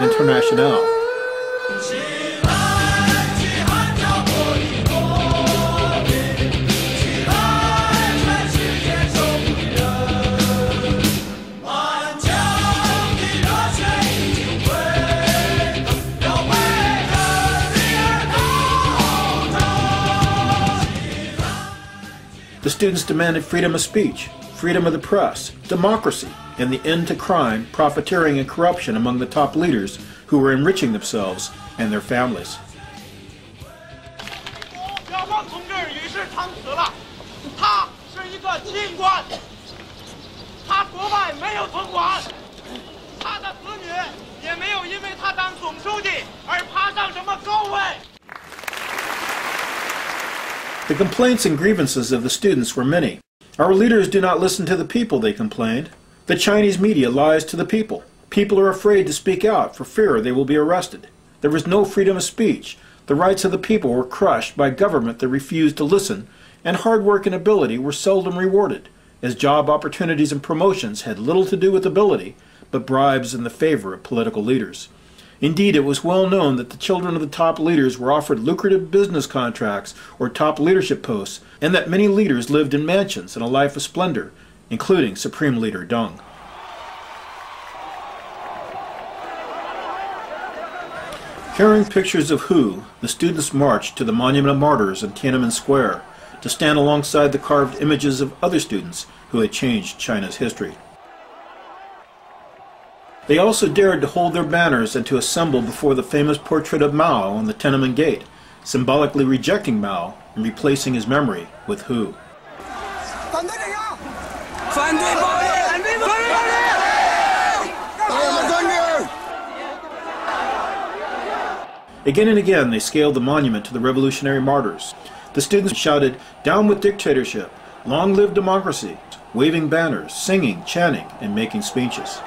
Internationale. The students demanded freedom of speech, freedom of the press, democracy, and the end to crime, profiteering, and corruption among the top leaders who were enriching themselves and their families. The complaints and grievances of the students were many. Our leaders do not listen to the people, they complained. The Chinese media lies to the people. People are afraid to speak out for fear they will be arrested. There was no freedom of speech. The rights of the people were crushed by a government that refused to listen, and hard work and ability were seldom rewarded, as job opportunities and promotions had little to do with ability, but bribes in the favor of political leaders. Indeed, it was well known that the children of the top leaders were offered lucrative business contracts or top leadership posts, and that many leaders lived in mansions and a life of splendor, including Supreme Leader Deng. Carrying pictures of Hu, the students marched to the Monument of Martyrs in Tiananmen Square to stand alongside the carved images of other students who had changed China's history. They also dared to hold their banners and to assemble before the famous portrait of Mao on the Tiananmen Gate, symbolically rejecting Mao and replacing his memory with Hu. Again and again they scaled the monument to the revolutionary martyrs. The students shouted, "Down with dictatorship! Long live democracy!" waving banners, singing, chanting, and making speeches.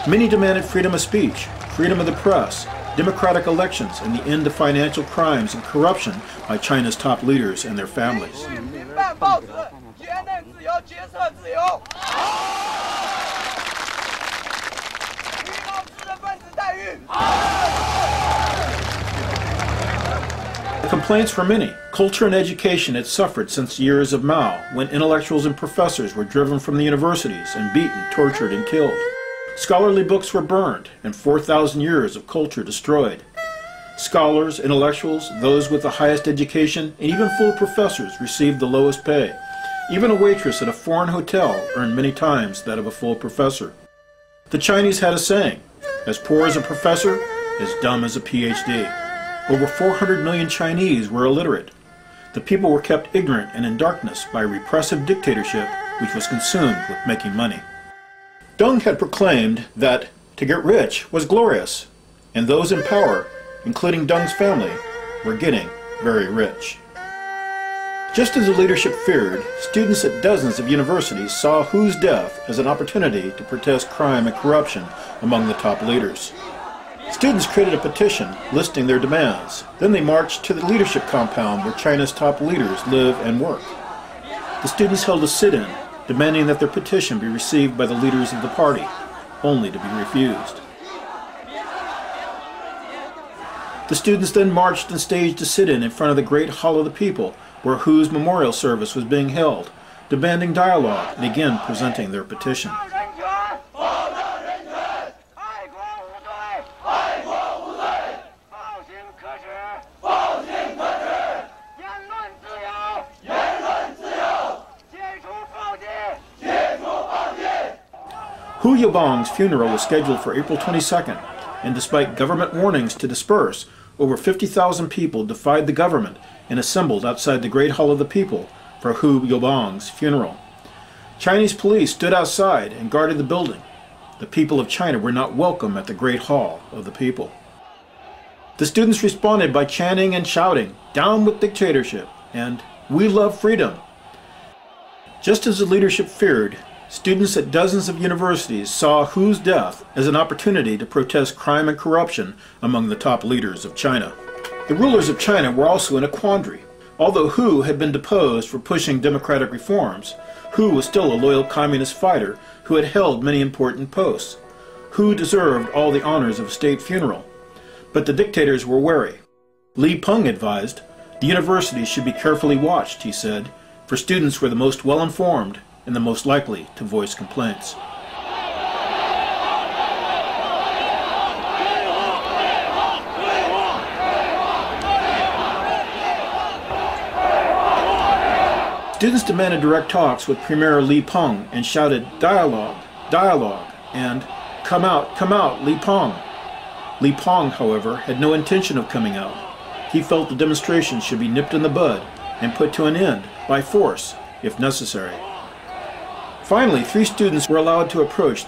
Many demanded freedom of speech, freedom of the press, democratic elections, and the end to financial crimes and corruption by China's top leaders and their families. The complaints were many. Culture and education had suffered since the years of Mao, when intellectuals and professors were driven from the universities and beaten, tortured, and killed. Scholarly books were burned, and 4,000 years of culture destroyed. Scholars, intellectuals, those with the highest education, and even full professors received the lowest pay. Even a waitress at a foreign hotel earned many times that of a full professor. The Chinese had a saying, "As poor as a professor, as dumb as a PhD." Over 400 million Chinese were illiterate. The people were kept ignorant and in darkness by a repressive dictatorship which was consumed with making money. Deng had proclaimed that to get rich was glorious, and those in power, including Deng's family, were getting very rich. Just as the leadership feared, students at dozens of universities saw Hu's death as an opportunity to protest crime and corruption among the top leaders. Students created a petition listing their demands. Then they marched to the leadership compound where China's top leaders live and work. The students held a sit-in, demanding that their petition be received by the leaders of the party, only to be refused. The students then marched and staged a sit-in in front of the Great Hall of the People, where Hu's memorial service was being held, demanding dialogue and again presenting their petition. Hu Yaobang's funeral was scheduled for April 22nd, and despite government warnings to disperse, over 50,000 people defied the government and assembled outside the Great Hall of the People for Hu Yaobang's funeral. Chinese police stood outside and guarded the building. The people of China were not welcome at the Great Hall of the People. The students responded by chanting and shouting, "Down with dictatorship," and "We love freedom." Just as the leadership feared, Students at dozens of universities saw Hu's death as an opportunity to protest crime and corruption among the top leaders of China. The rulers of China were also in a quandary. Although Hu had been deposed for pushing democratic reforms, Hu was still a loyal communist fighter who had held many important posts. Hu deserved all the honors of a state funeral. But the dictators were wary. Li Peng advised, "The universities should be carefully watched," he said, for students were the most well-informed and the most likely to voice complaints. Students demanded direct talks with Premier Li Peng and shouted, "Dialogue, dialogue," and come out, Li Peng." Li Peng, however, had no intention of coming out. He felt the demonstration should be nipped in the bud and put to an end by force, if necessary. Finally, 3 students were allowed to approach